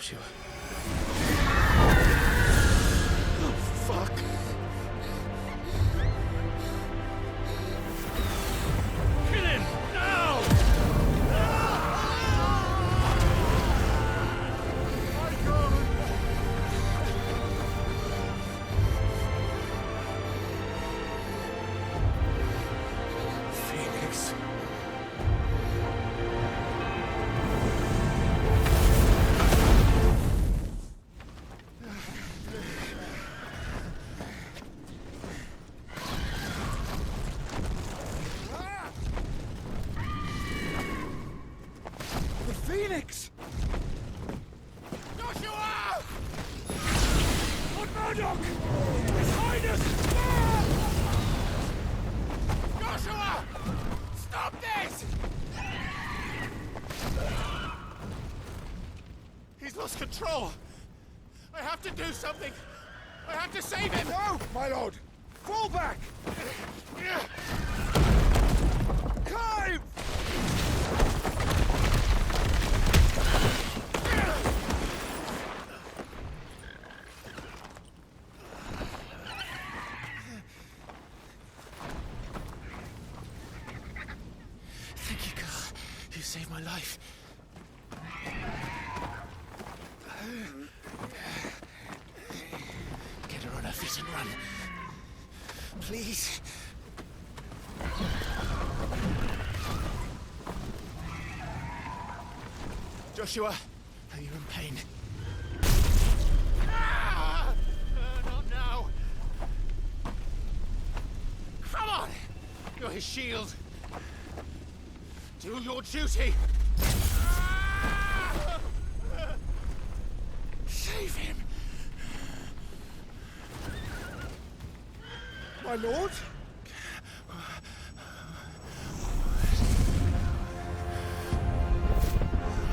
Joshua. Oh, fuck. Kill him! Now! Phoenix. The Phoenix! Joshua! Lord Murdoch! His Highness! Joshua! Stop this! He's lost control! I have to do something! I have to save him! No, my lord! Fall back! Climb! Thank you, Carl. You saved my life. Get her on her feet and run. Please. Joshua, are you in pain? Not now. Come on! You're his shield. Do your duty. Save him. My lord?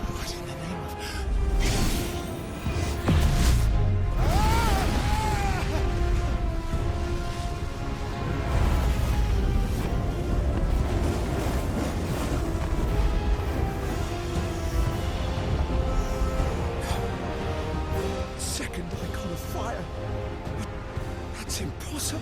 What in the name of... Second icon of fire. That's impossible.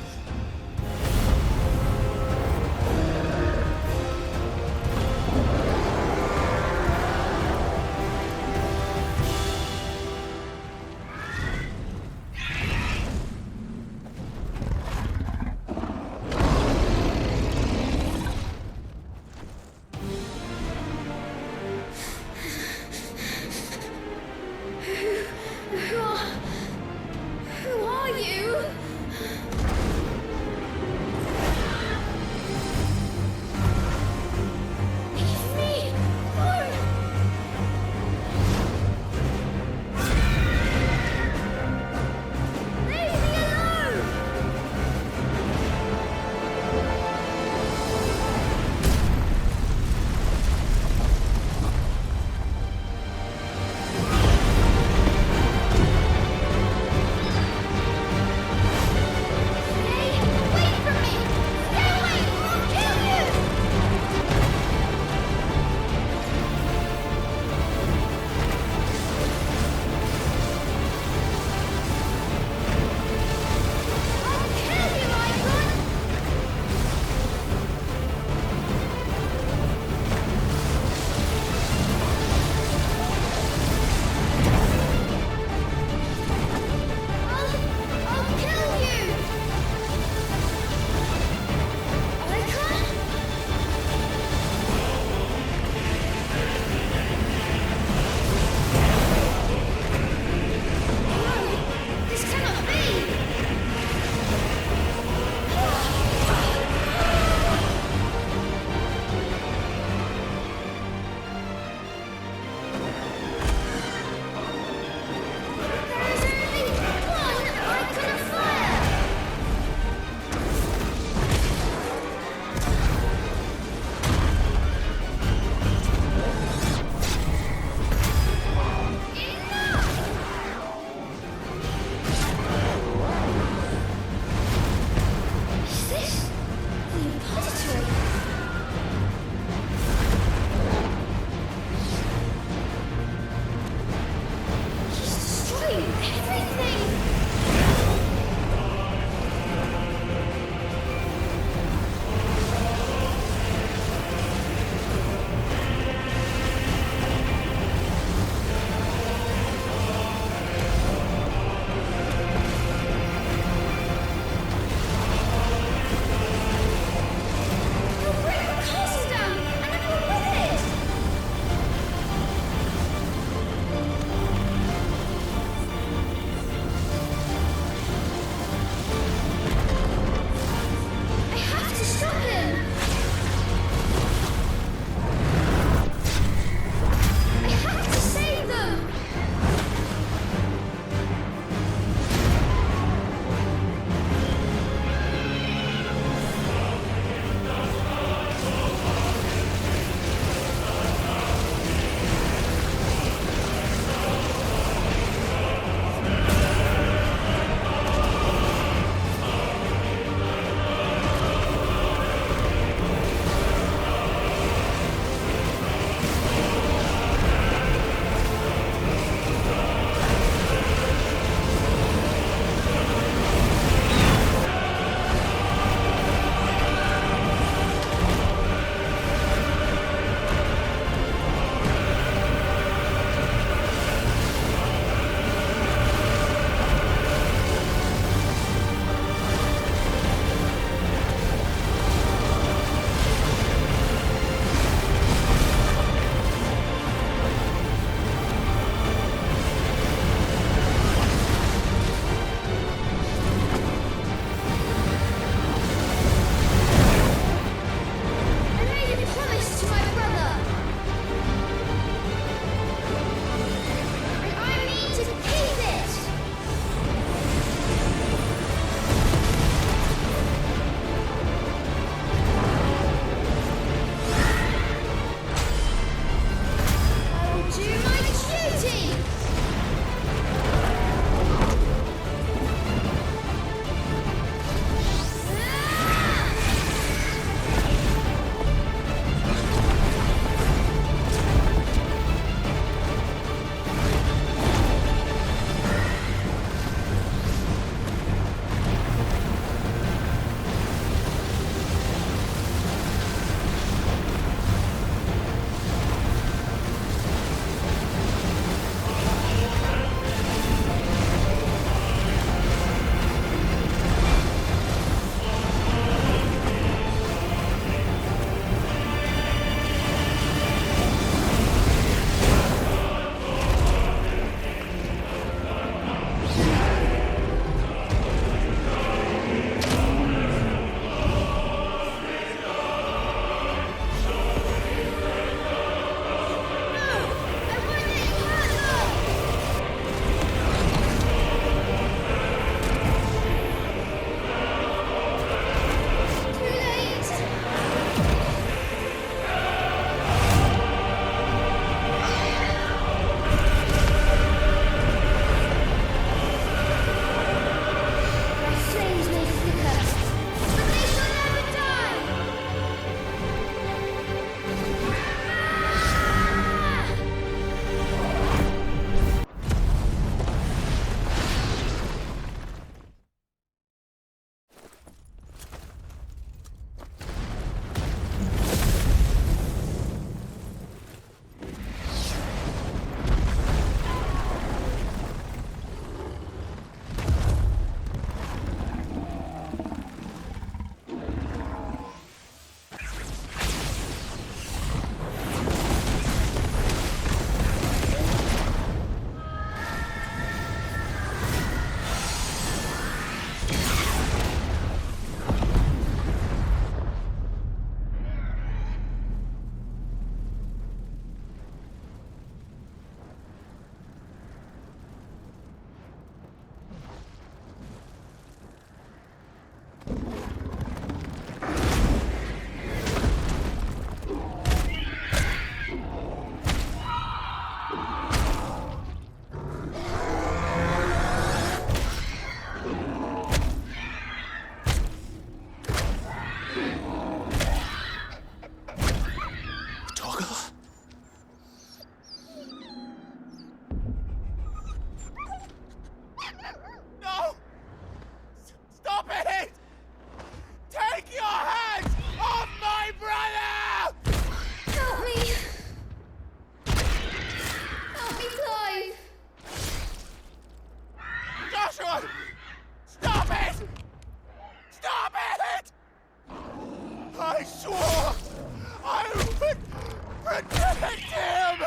Protect him!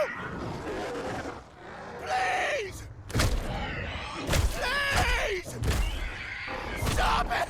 Please! Please! Stop it!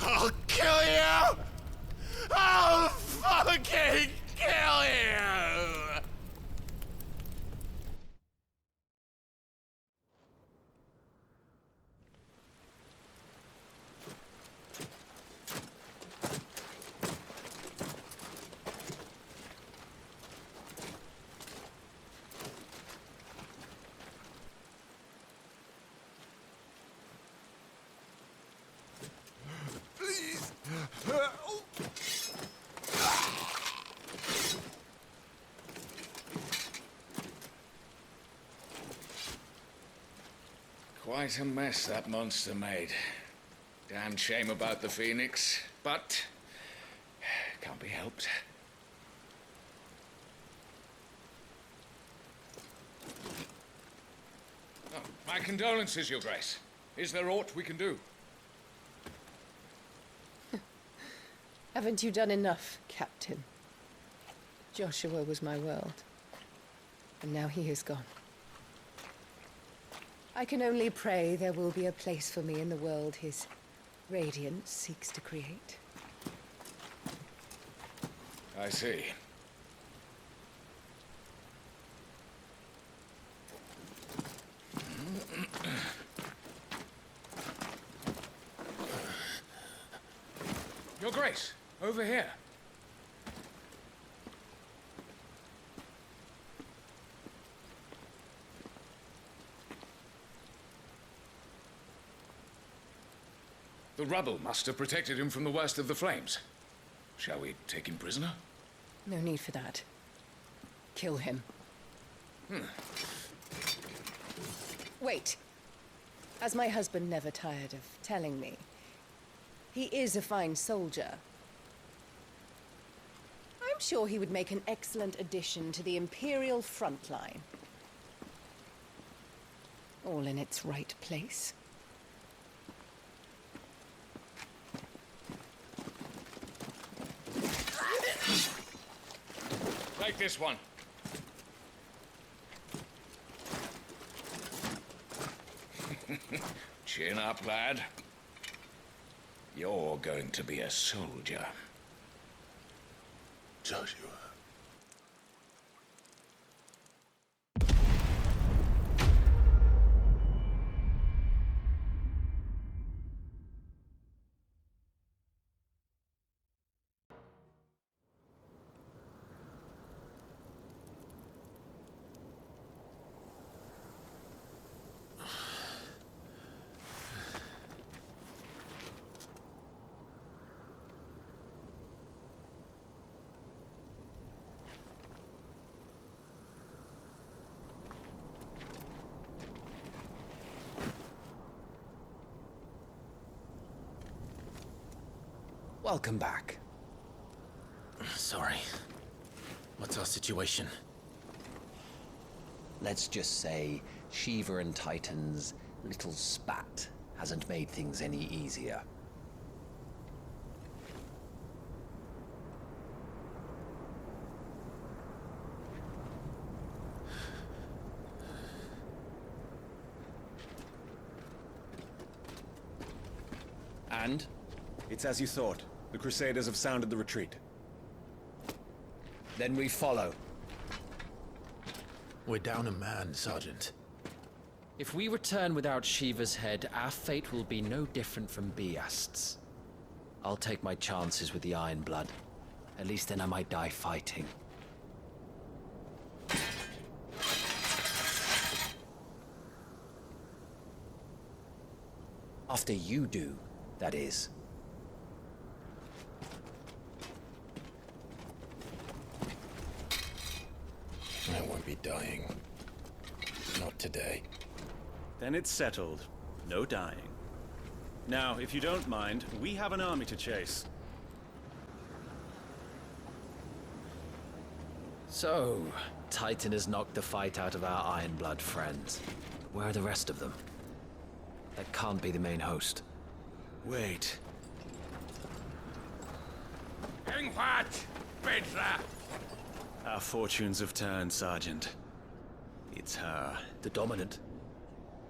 I'll kill you! I'll fucking kill you! Please! Quite a mess that monster made. Damn shame about the Phoenix, but can't be helped. Oh, my condolences, Your Grace. Is there aught we can do? Haven't you done enough, Captain? Joshua was my world, and now he is gone. I can only pray there will be a place for me in the world his radiance seeks to create. I see. Your Grace, over here. The rubble must have protected him from the worst of the flames. Shall we take him prisoner? No need for that. Kill him. Wait. As my husband never tired of telling me, he is a fine soldier. I'm sure he would make an excellent addition to the Imperial front line. All in its right place. Take this one. Chin up, lad. You're going to be a soldier. Joshua. Welcome back. Sorry. What's our situation? Let's just say Shiva and Titan's little spat hasn't made things any easier. And? It's as you thought. The Crusaders have sounded the retreat. Then we follow. We're down a man, Sergeant. If we return without Shiva's head, our fate will be no different from Biast's. I'll take my chances with the Iron Blood. At least then I might die fighting. After you do, that is. I won't be dying. Not today. Then it's settled. No dying. Now, if you don't mind, we have an army to chase. So, Titan has knocked the fight out of our Ironblood friends. Where are the rest of them? That can't be the main host. Wait. Ingvat! Petra! Our fortunes have turned, Sergeant. It's her. The Dominant?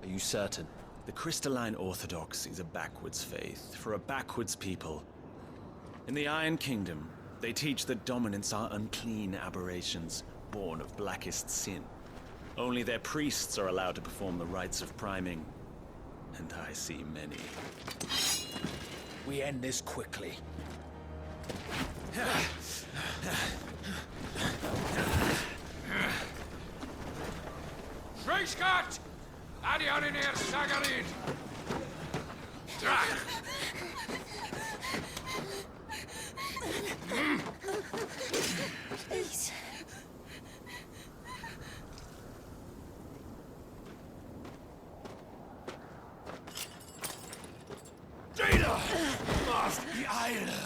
Are you certain? The Crystalline Orthodox is a backwards faith for a backwards people. In the Iron Kingdom, they teach that dominants are unclean aberrations, born of blackest sin. Only their priests are allowed to perform the rites of priming. And I see many. We end this quickly. Reichskat! Adioninir Sagarid! Drach! Please. Jada! Mast die Eile!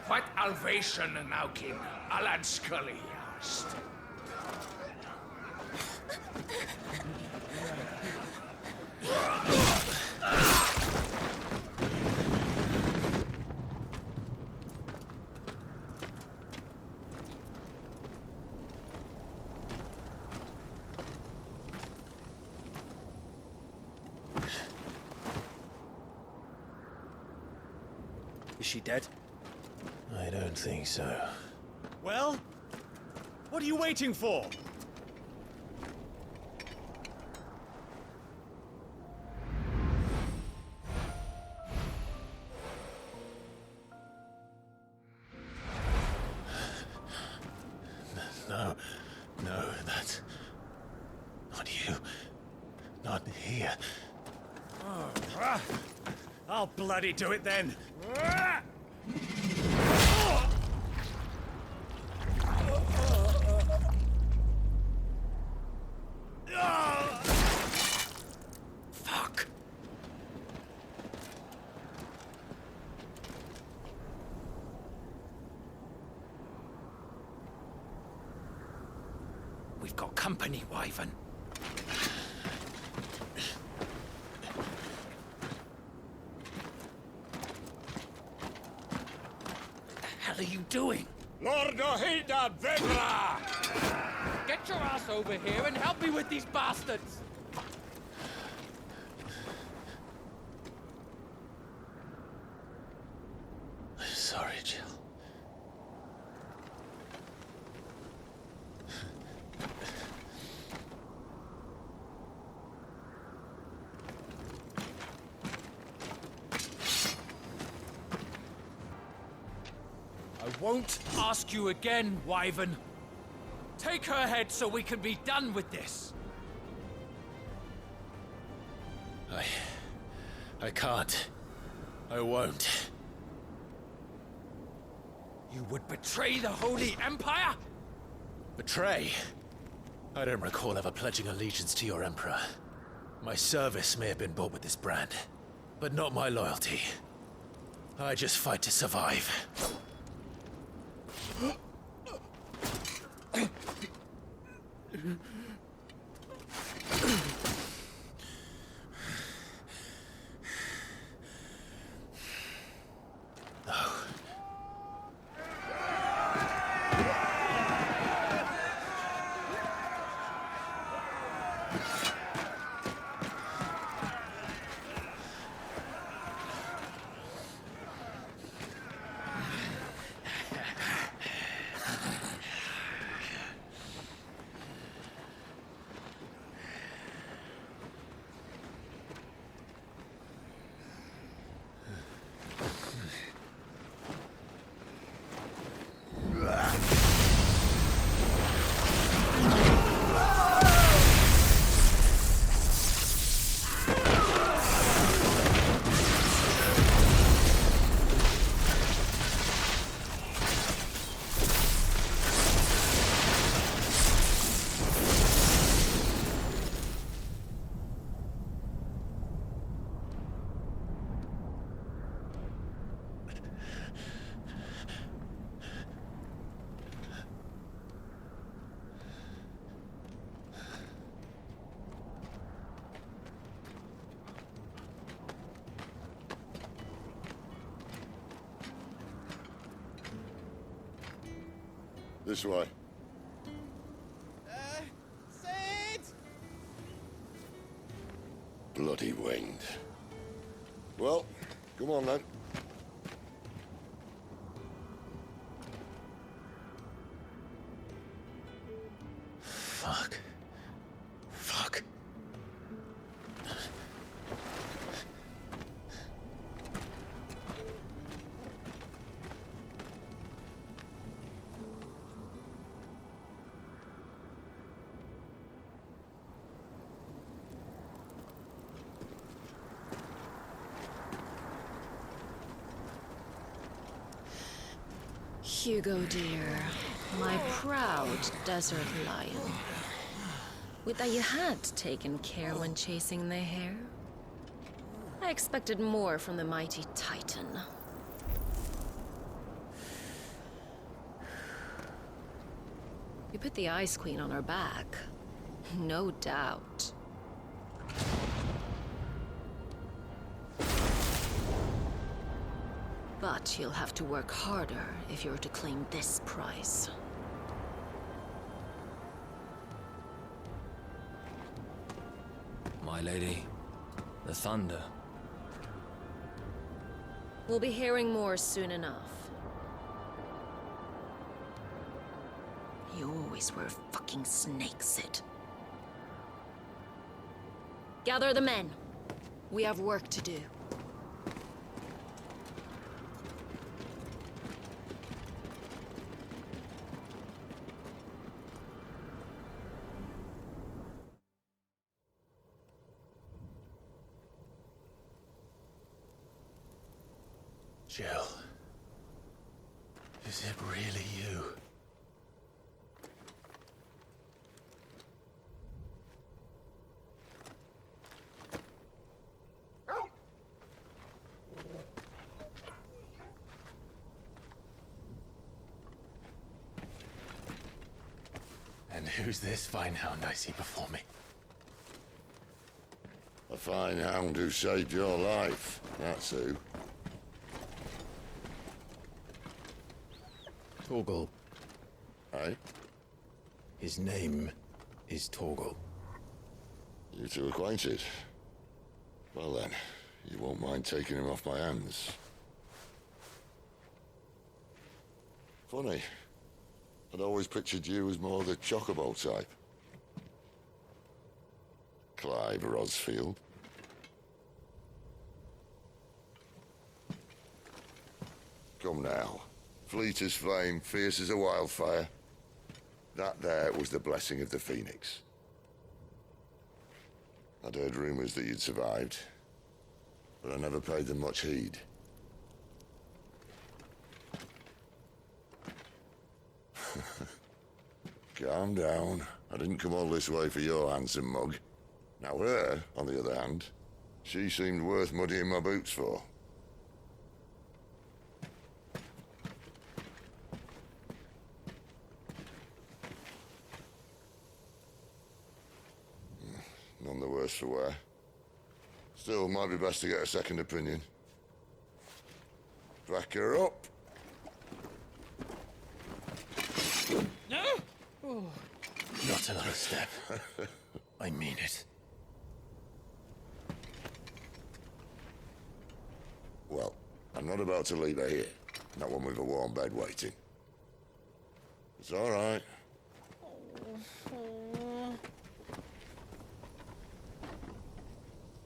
What Alvation Naukin, Alan Scully asked. Is she dead? I don't think so. Well? What are you waiting for? No, that's not you. Not here. I'll bloody do it then. Fuck! We've got company, Wyvern. What the hell are you doing? Lord Ohida Vedra! Get your ass over here and help me with these bastards! I'm sorry, Jill. I won't ask you again, Wyvern. Take her head so we can be done with this. I can't. I won't. You would betray the Holy Empire? Betray? I don't recall ever pledging allegiance to your Emperor. My service may have been bought with this brand, but not my loyalty. I just fight to survive. This way. Sid! Bloody wind. Well, come on then. Fuck. Fuck. Hugo, dear, my proud desert lion. Would that you had taken care when chasing the hare? I expected more from the mighty Titan. You put the Ice Queen on her back, no doubt. But you'll have to work harder if you're to claim this prize. My lady, the thunder. We'll be hearing more soon enough. You always were a fucking snake, Sid. Gather the men. We have work to do. Jill. Is it really you? And who's this fine hound I see before me? A fine hound who saved your life. That's who. Torgal. Eh? His name is Torgal. You two acquainted? Well then, you won't mind taking him off my hands. Funny. I'd always pictured you as more the Chocobo type. Clive Rosfield. Come now. Fleet as flame, fierce as a wildfire. That there was the blessing of the Phoenix. I'd heard rumors that you'd survived, but I never paid them much heed. Calm down. I didn't come all this way for your handsome mug. Now her, on the other hand, she seemed worth muddying my boots for. None the worse for wear. Still, might be best to get a second opinion. Back her up. No! Oh. Not another step. I mean it. Well, I'm not about to leave her here. Not one with a warm bed waiting. It's all right.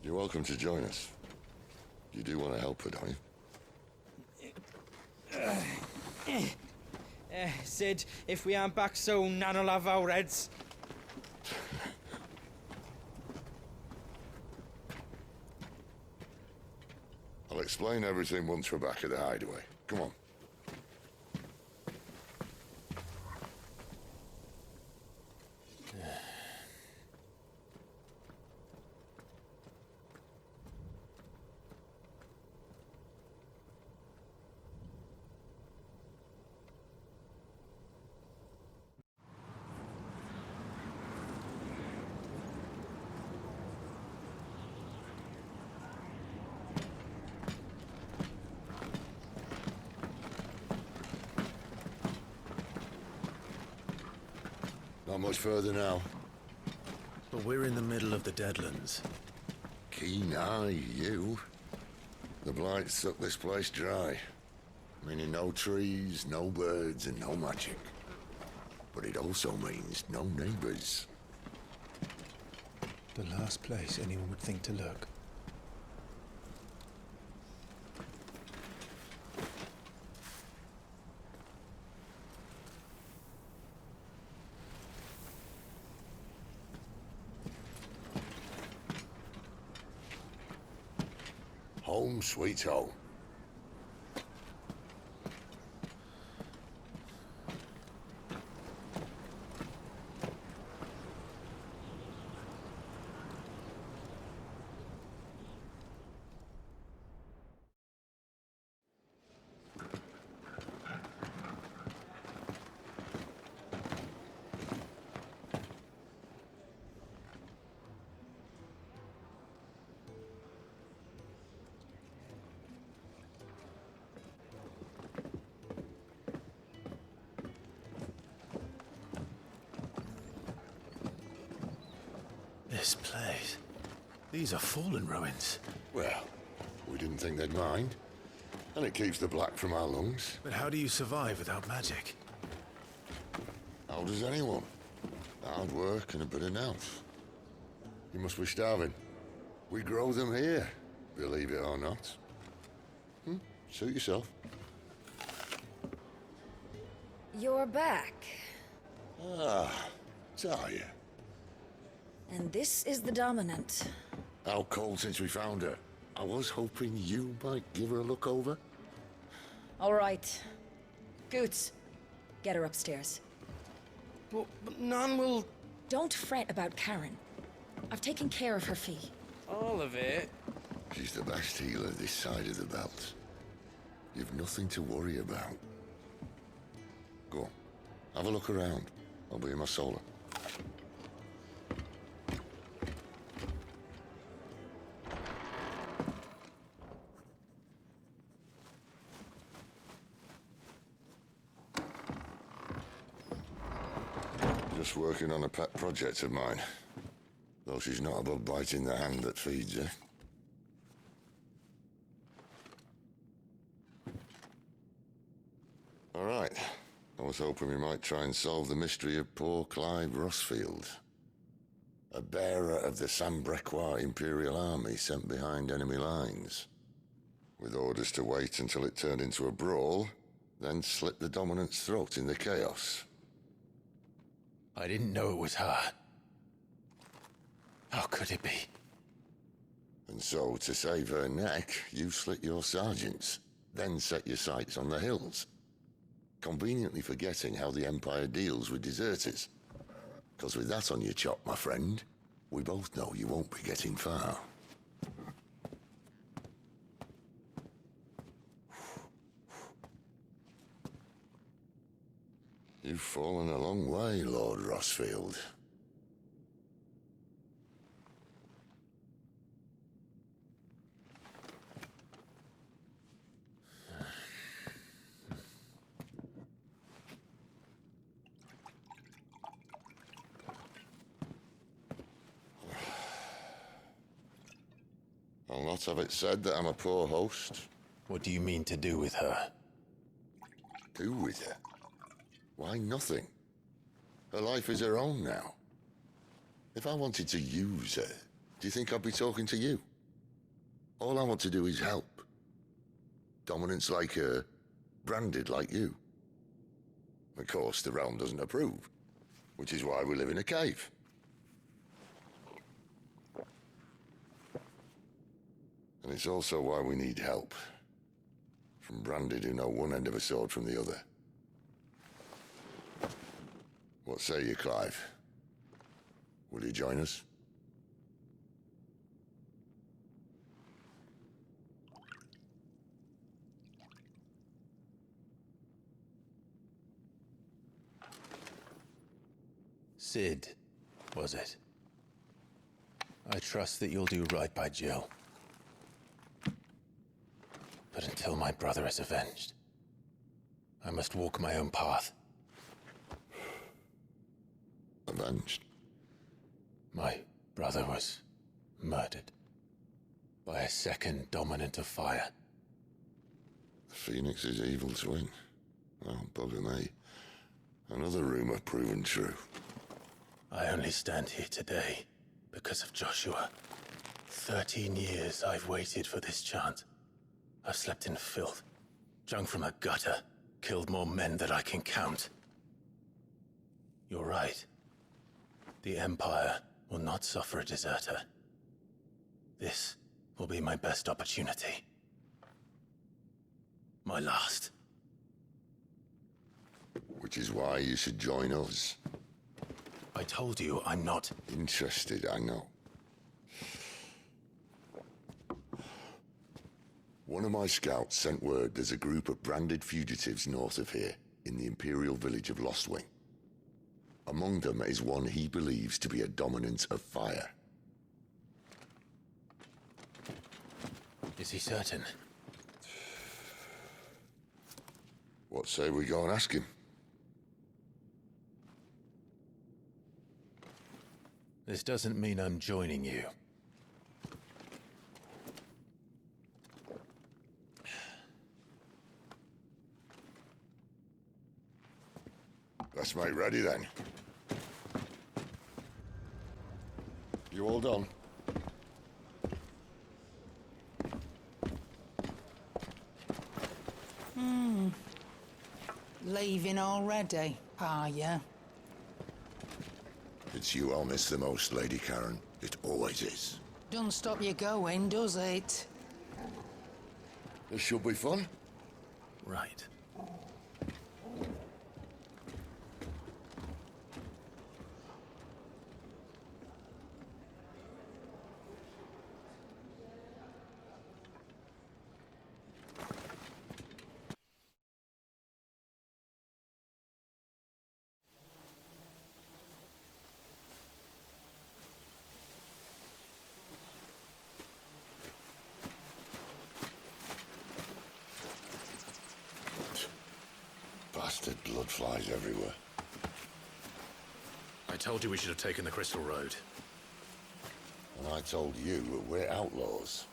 You're welcome to join us. You do want to help her, don't you? Sid, if we aren't back soon, Nan'll have our heads. I'll explain everything once we're back at the hideaway. Come on. Not much further now. But we're in the middle of the Deadlands. Keen eye, you. The blight sucked this place dry. Meaning no trees, no birds, and no magic. But it also means no neighbors. The last place anyone would think to look. Home sweet home. This place. These are fallen ruins. Well, we didn't think they'd mind. And it keeps the black from our lungs. But how do you survive without magic? How does anyone? Hard work and a bit of nous. You must be starving. We grow them here, believe it or not. Suit yourself. You're back. Ah, Talia. And this is the Dominant. How cold since we found her. I was hoping you might give her a look over. All right. Goots, get her upstairs. But none will... Don't fret about Karen. I've taken care of her fee. All of it? She's the best healer this side of the belt. You've nothing to worry about. Go on, have a look around. I'll be in my solar. Just working on a pet project of mine. Though she's not above biting the hand that feeds her. All right. I was hoping we might try and solve the mystery of poor Clive Rossfield. A bearer of the Sambrequois Imperial Army sent behind enemy lines. With orders to wait until it turned into a brawl, then slit the Dominant's throat in the chaos. I didn't know it was her. How could it be? And so, to save her neck, you slit your sergeants, then set your sights on the hills. Conveniently forgetting how the Empire deals with deserters. Because with that on your chop, my friend, we both know you won't be getting far. You've fallen a long way, Lord Rossfield. I'll not have it said that I'm a poor host. What do you mean to do with her? Do with her? Why, nothing. Her life is her own now. If I wanted to use her, do you think I'd be talking to you? All I want to do is help. Dominants like her, branded like you. Of course, the realm doesn't approve, which is why we live in a cave. And it's also why we need help. From branded who know one end of a sword from the other. What say you, Clive? Will you join us? Sid, was it? I trust that you'll do right by Jill. But until my brother is avenged, I must walk my own path. A avenged. My brother was murdered by a second dominant of fire. The Phoenix's evil twin. Oh, bugger me. Another rumor proven true. I only stand here today because of Joshua. 13 years I've waited for this chance. I've slept in filth, drunk from a gutter, killed more men than I can count. You're right. The Empire will not suffer a deserter. This will be my best opportunity. My last. Which is why you should join us. I told you I'm not interested, I know. One of my scouts sent word there's a group of branded fugitives north of here, in the Imperial village of Lostwing. Among them is one he believes to be a dominant of fire. Is he certain? What say we go and ask him? This doesn't mean I'm joining you. Let's make ready then. You all done? Leaving already, are ya? It's you I'll miss the most, Lady Karen. It always is. Don't stop you going, does it? This should be fun. Right. Bastard blood flies everywhere. I told you we should have taken the Crystal Road. And I told you that we're outlaws.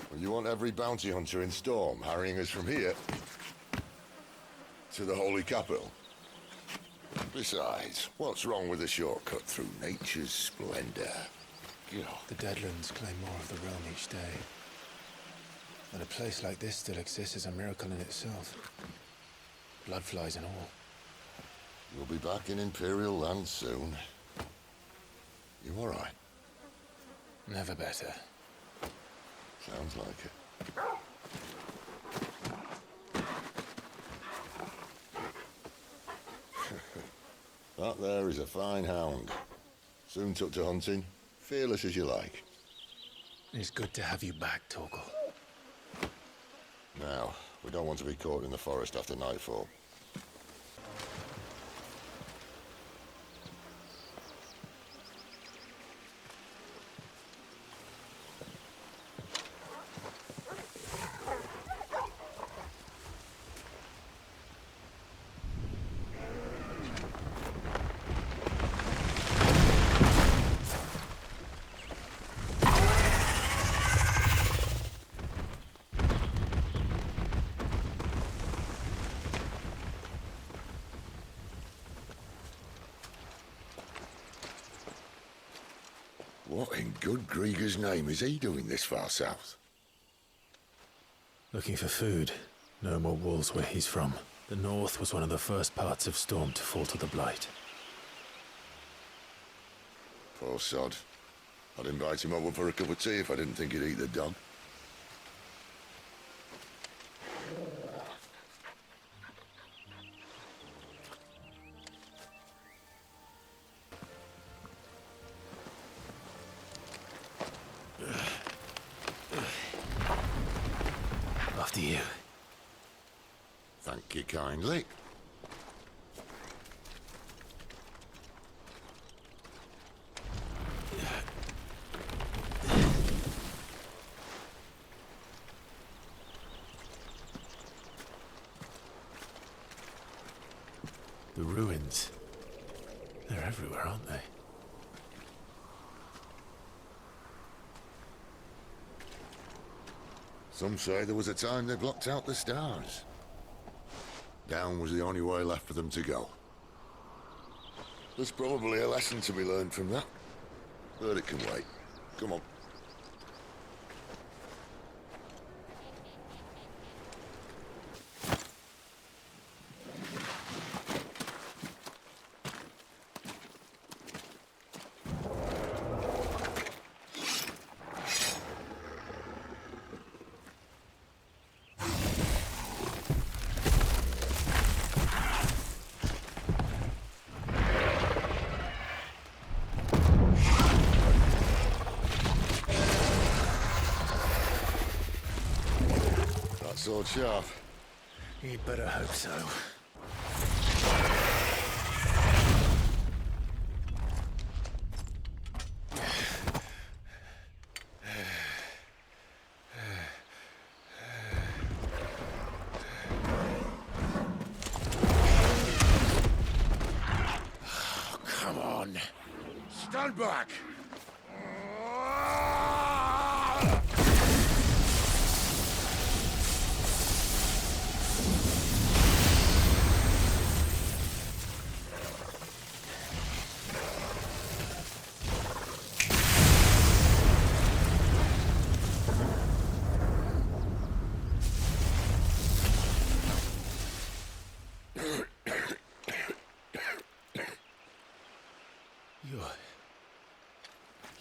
Well, you want every bounty hunter in Storm harrying us from here to the Holy Capital? Besides, what's wrong with a shortcut through nature's splendor? The Deadlands claim more of the realm each day. That a place like this still exists is a miracle in itself. Bloodflies and all. We'll be back in Imperial land soon. You all right? Never better. Sounds like it. That there is a fine hound. Soon took to hunting. Fearless as you like. It's good to have you back, Torgal. Now, we don't want to be caught in the forest after nightfall. What in good Grieger's name is he doing this far south? Looking for food. No more wolves where he's from. The north was one of the first parts of Storm to fall to the Blight. Poor sod. I'd invite him over for a cup of tea if I didn't think he'd eat the dog. After you. Thank you kindly. The ruins. They're everywhere, aren't they? Some say there was a time they blocked out the stars. Down was the only way left for them to go. There's probably a lesson to be learned from that. But it can wait. Come on. Sword sharp. You'd better hope so. Oh, come on. Stand back.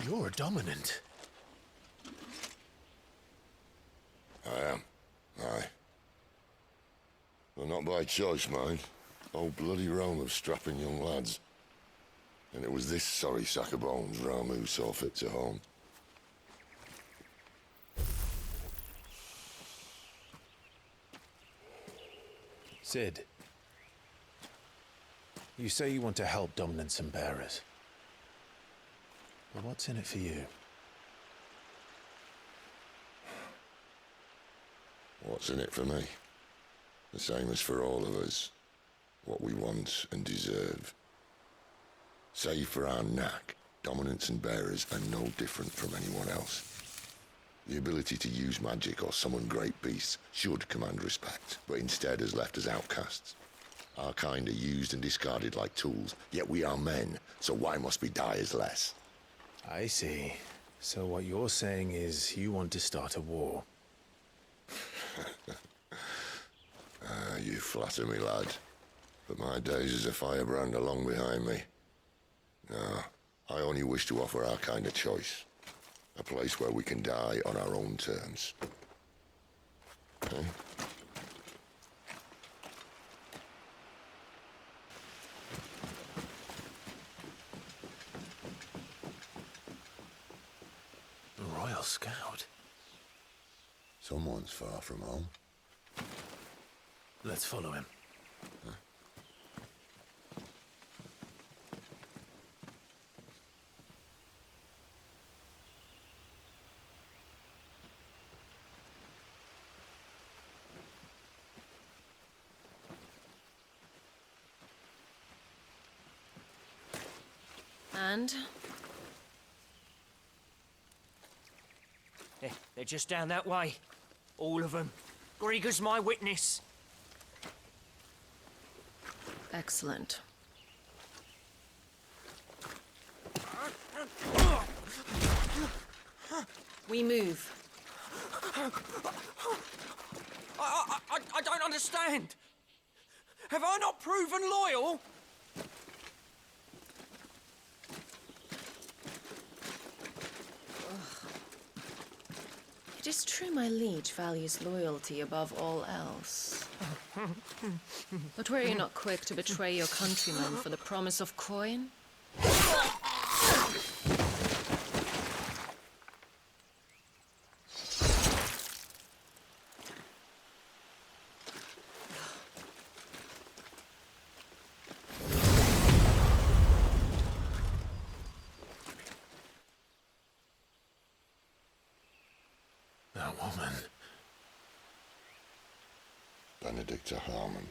You're dominant. I am. Aye. But not by choice, mind. Whole bloody realm of strapping young lads. And it was this sorry sack of bones Ramu saw fit to home. Cid, you say you want to help dominants and bearers. But what's in it for you? What's in it for me? The same as for all of us. What we want and deserve. Save for our knack, dominants and bearers are no different from anyone else. The ability to use magic or summon great beasts should command respect, but instead has left us outcasts. Our kind are used and discarded like tools, yet we are men, so why must we die as less? I see. So what you're saying is you want to start a war. You flatter me, lad. But my days as a firebrand are long behind me. No, I only wish to offer our kind a choice. A place where we can die on our own terms. Okay? A Royal Scout? Someone's far from home. Let's follow him. Huh? And? They're just down that way. All of them. Grieger's my witness. Excellent. We move. I don't understand. Have I not proven loyal? It is true my liege values loyalty above all else. But were you not quick to betray your countrymen for the promise of coin? That woman. Benedicta Harmon,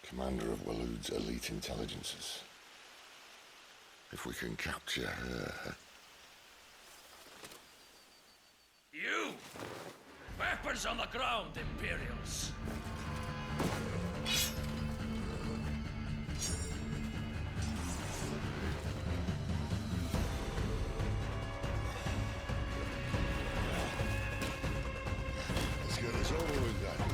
commander of Waloed's elite intelligences. If we can capture her... You! Weapons on the ground, Imperials! Let's get this over with then.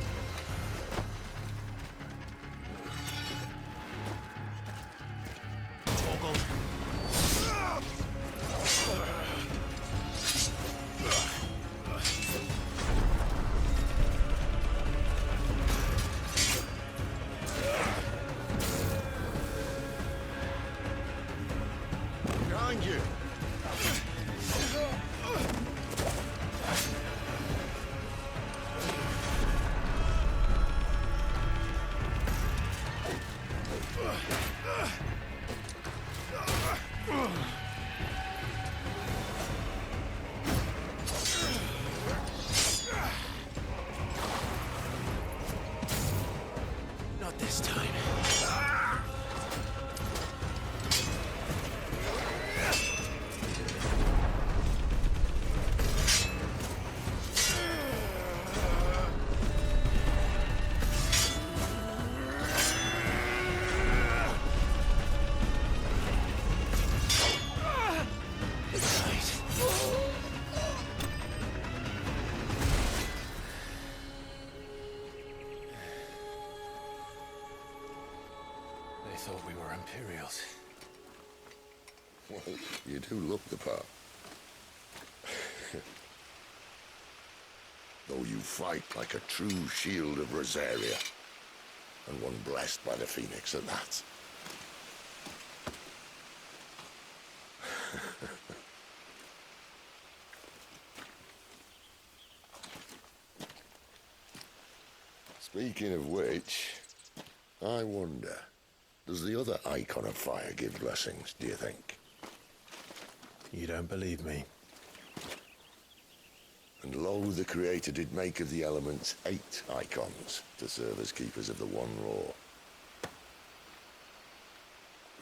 Behind you. Not this time. They thought we were Imperials. Well, you do look the part. Though you fight like a true shield of Rosaria, and one blessed by the Phoenix at that. Speaking of which, I wonder, does the other Icon of Fire give blessings, do you think? You don't believe me? And lo, the Creator did make of the elements 8 icons to serve as keepers of the One Law.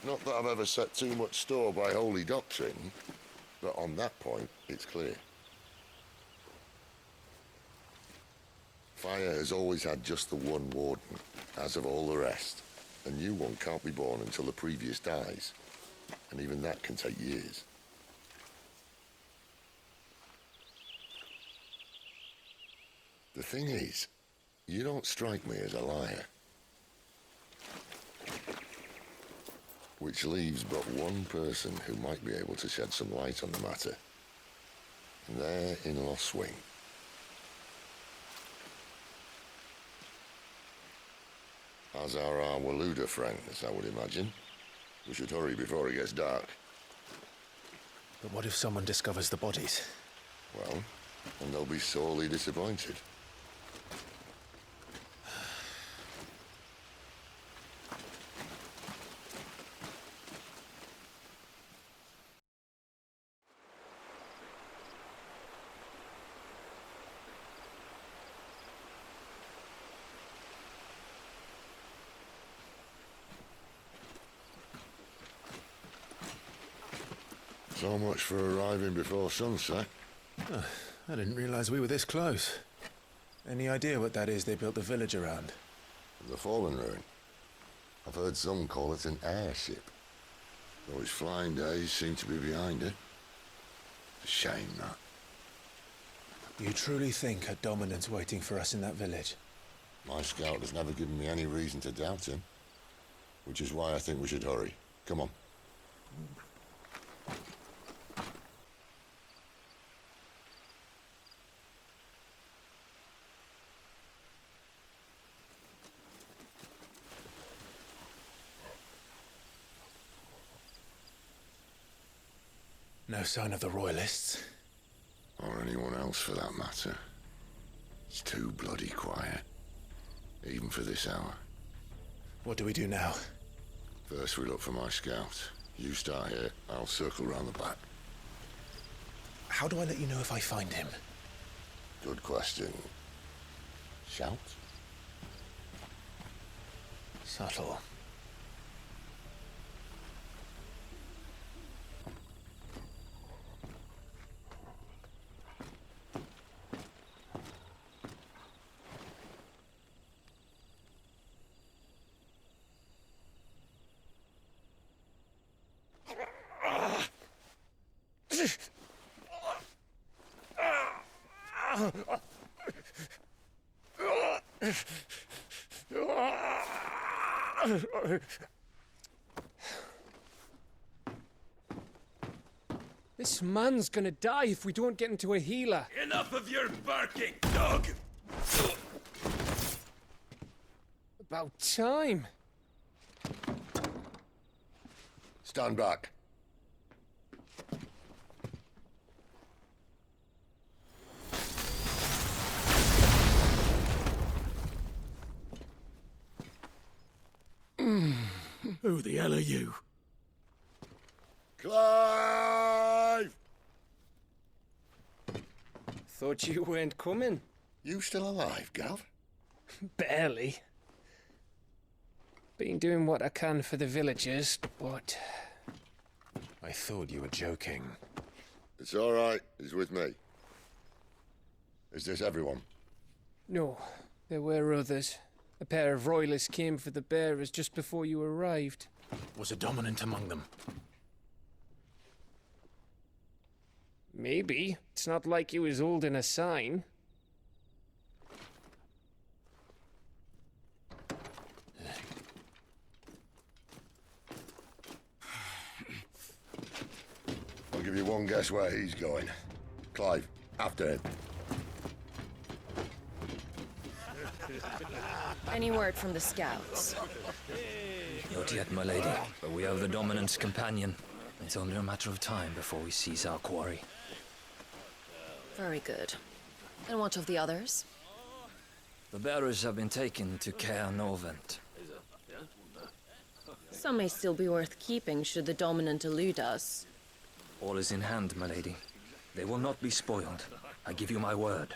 Not that I've ever set too much store by holy doctrine, but on that point, it's clear. Fire has always had just the one warden, as of all the rest. A new one can't be born until the previous dies, and even that can take years. The thing is, you don't strike me as a liar. Which leaves but one person who might be able to shed some light on the matter. And they're in Lostwing. As are our Waluda friends, I would imagine. We should hurry before it gets dark. But what if someone discovers the bodies? Well, and they'll be sorely disappointed. So much for arriving before sunset. Oh, I didn't realize we were this close. Any idea what that is they built the village around? The Fallen Ruin. I've heard some call it an airship. Though its flying days seem to be behind it. It's a shame, that. You truly think a dominant's waiting for us in that village? My scout has never given me any reason to doubt him. Which is why I think we should hurry. Come on. No sign of the Royalists. Or anyone else for that matter. It's too bloody quiet. Even for this hour. What do we do now? First we look for my scout. You start here, I'll circle round the back. How do I let you know if I find him? Good question. Shout? Subtle. This man's gonna die if we don't get into a healer. Enough of your barking, dog! About time. Stand back. Who the hell are you? Clive! Thought you weren't coming. You still alive, Gav? Barely. Been doing what I can for the villagers, but... I thought you were joking. It's all right. He's with me. Is this everyone? No, there were others. A pair of royalists came for the bearers just before you arrived. Was a dominant among them? Maybe. It's not like he was holding a sign. I'll give you one guess where he's going. Clive, after him. Any word from the scouts? Not yet, my lady, but we have the Dominant's companion. It's only a matter of time before we seize our quarry. Very good. And what of the others? The bearers have been taken to Caer Norvent. Some may still be worth keeping should the Dominant elude us. All is in hand, my lady. They will not be spoiled. I give you my word.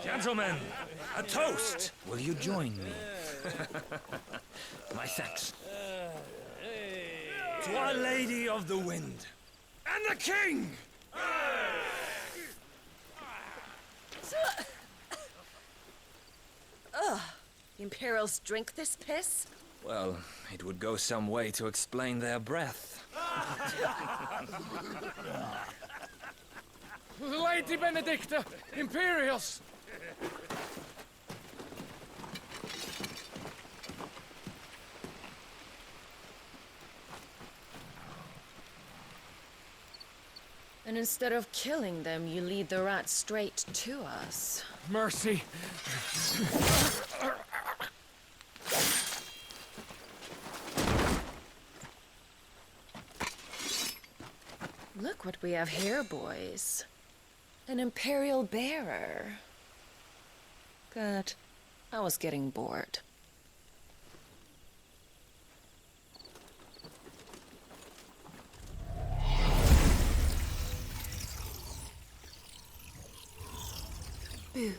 Gentlemen, a toast! Will you join me? My thanks. To Our Lady of the Wind. And the King! Ugh. The Imperials drink this piss? Well, it would go some way to explain their breath. Lady Benedicta! Imperials! And instead of killing them, you lead the rats straight to us. Mercy! Look what we have here, boys. An Imperial bearer. Good. I was getting bored. Boo.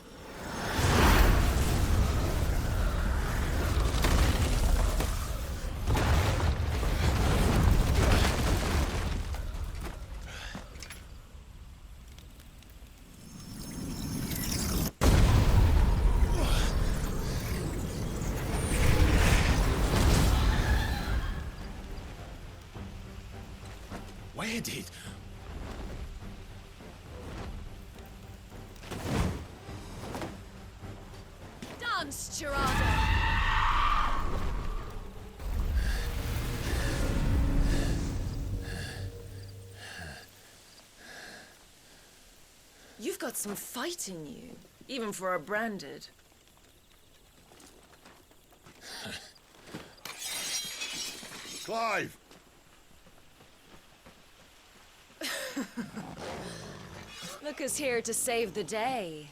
Where did... Dance, Gerardo! You've got some fight in you, even for a branded. Clive! Look who's here to save the day.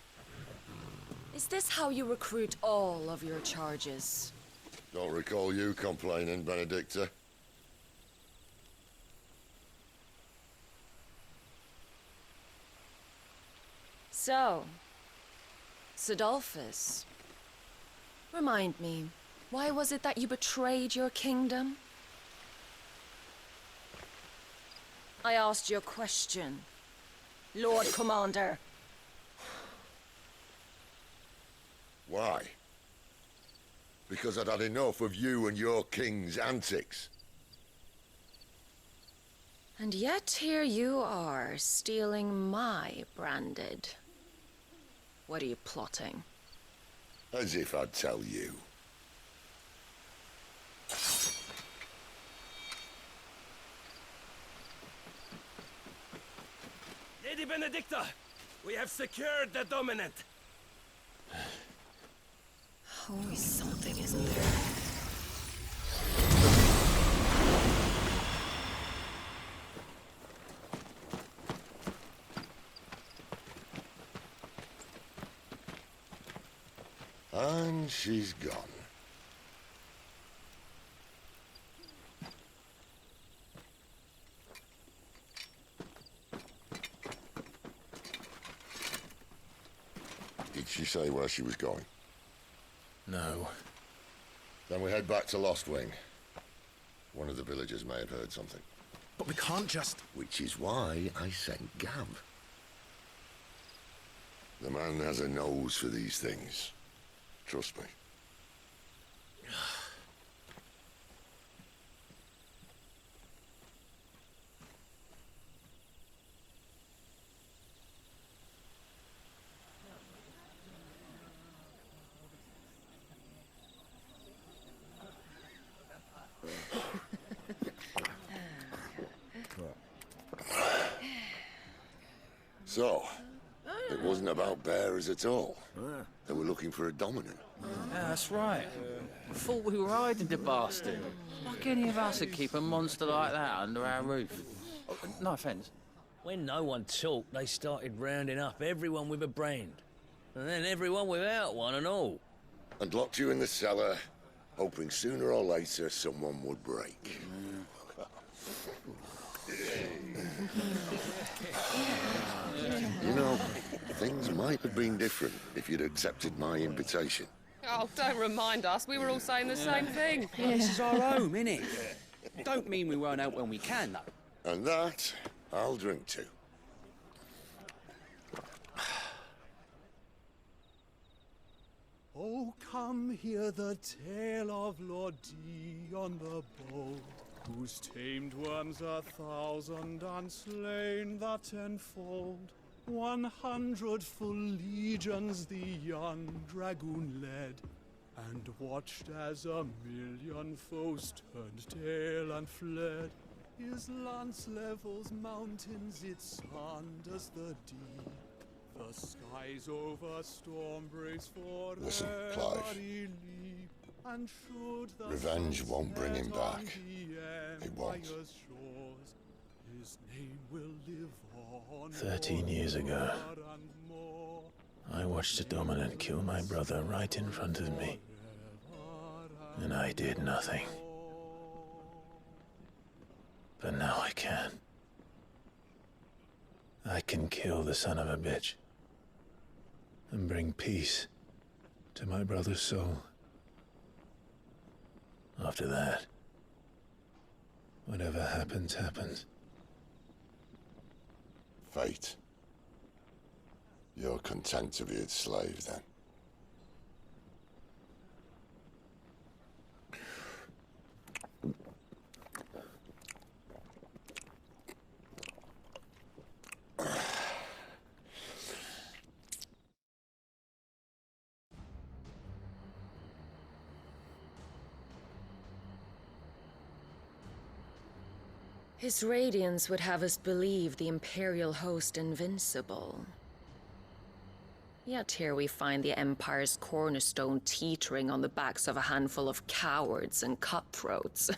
Is this how you recruit all of your charges? Don't recall you complaining, Benedicta. So, Sidolphus, remind me, why was it that you betrayed your kingdom? I asked you a question, Lord Commander. Why? Because I'd had enough of you and your king's antics. And yet here you are, stealing my branded. What are you plotting? As if I'd tell you. Lady Benedicta, we have secured the dominant. Always something, isn't there? And she's gone. Did she say where she was going? No. Then we head back to Lost Wing. One of the villagers may have heard something. But we can't just... Which is why I sent Gav. The man has a nose for these things. Trust me. So, it wasn't about bearers at all. They were looking for a dominant. Yeah, that's right. Thought we were hiding the bastard. Like any of us would keep a monster like that under our roof. No offence. When no one talked, they started rounding up everyone with a brand. And then everyone without one and all. And locked you in the cellar, hoping sooner or later someone would break. You know, things might have been different if you'd accepted my invitation. Oh, don't remind us. We were all saying the same thing. This is our home, innit? Don't mean we won't help when we can, though. And that, I'll drink to. Oh, come hear the tale of Lord Dion the Bold, whose tamed worms 1,000 and slain the tenfold. 100 full legions the young dragoon led, and watched as 1,000,000 foes turned tail and fled. His lance levels mountains, it sunders the deep. The skies over storm breaks for Listen, Clive. and should the Revenge won't bring him back. It won't. His name will live on 13 years ago, I watched a dominant kill my brother right in front of me. And I did nothing. But now I can. I can kill the son of a bitch. And bring peace to my brother's soul. After that, whatever happens, happens. Fate. You're content to be its slave, then? His radiance would have us believe the Imperial host invincible. Yet here we find the Empire's cornerstone teetering on the backs of a handful of cowards and cutthroats.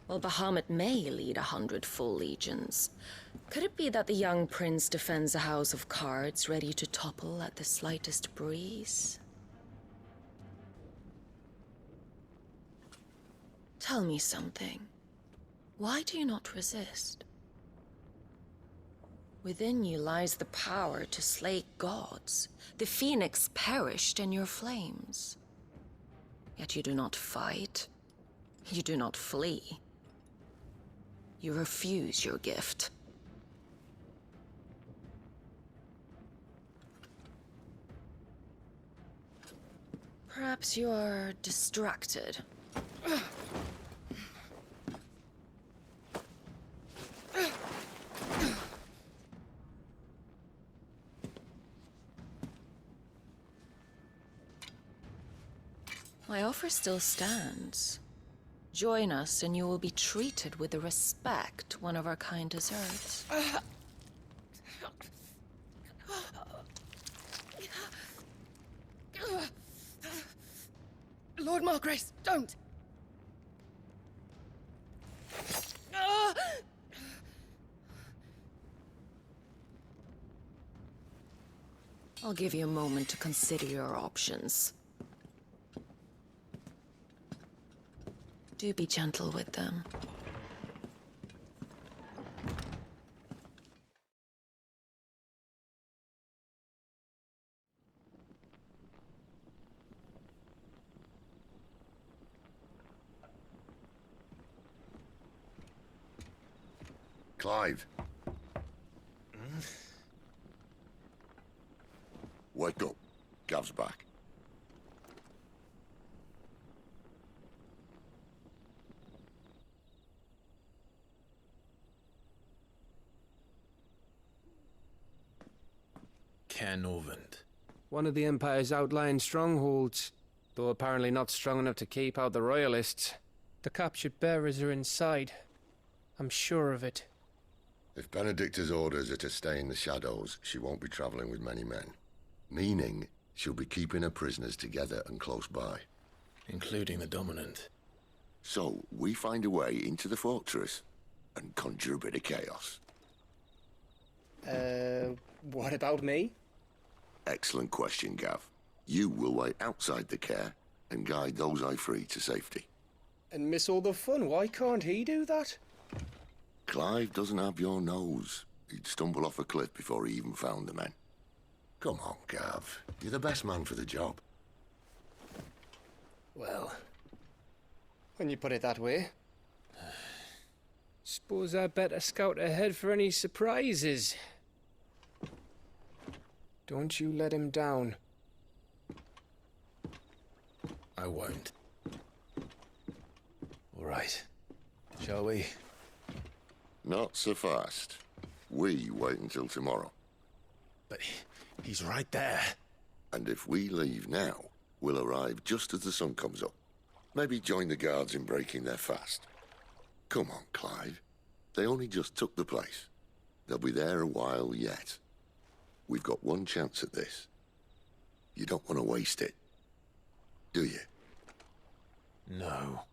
Well, Bahamut may lead 100 full legions. Could it be that the young prince defends a house of cards ready to topple at the slightest breeze? Tell me something. Why do you not resist? Within you lies the power to slay gods. The phoenix perished in your flames. Yet you do not fight. You do not flee. You refuse your gift. Perhaps you are distracted. My offer still stands. Join us and you will be treated with the respect one of our kind deserves. Lord Margrace, don't! I'll give you a moment to consider your options. Do be gentle with them. Clive. Wake up. Gav's back. Caer Norvund. One of the Empire's outlying strongholds, though apparently not strong enough to keep out the Royalists. The captured bearers are inside. I'm sure of it. If Benedicta's orders are to stay in the shadows, she won't be traveling with many men. Meaning, she'll be keeping her prisoners together and close by. Including the Dominant. So, we find a way into the fortress and conjure a bit of chaos. What about me? Excellent question, Gav. You will wait outside the Caer and guide those I free to safety. And miss all the fun. Why can't he do that? Clive doesn't have your nose. He'd stumble off a cliff before he even found the men. Come on, Gav. You're the best man for the job. Well, when you put it that way. Suppose I'd better scout ahead for any surprises. Don't you let him down. I won't. All right. Shall we? Not so fast. We wait until tomorrow. But he's right there. And if we leave now, we'll arrive just as the sun comes up. Maybe join the guards in breaking their fast. Come on, Clive. They only just took the place. They'll be there a while yet. We've got one chance at this. You don't want to waste it, do you? No.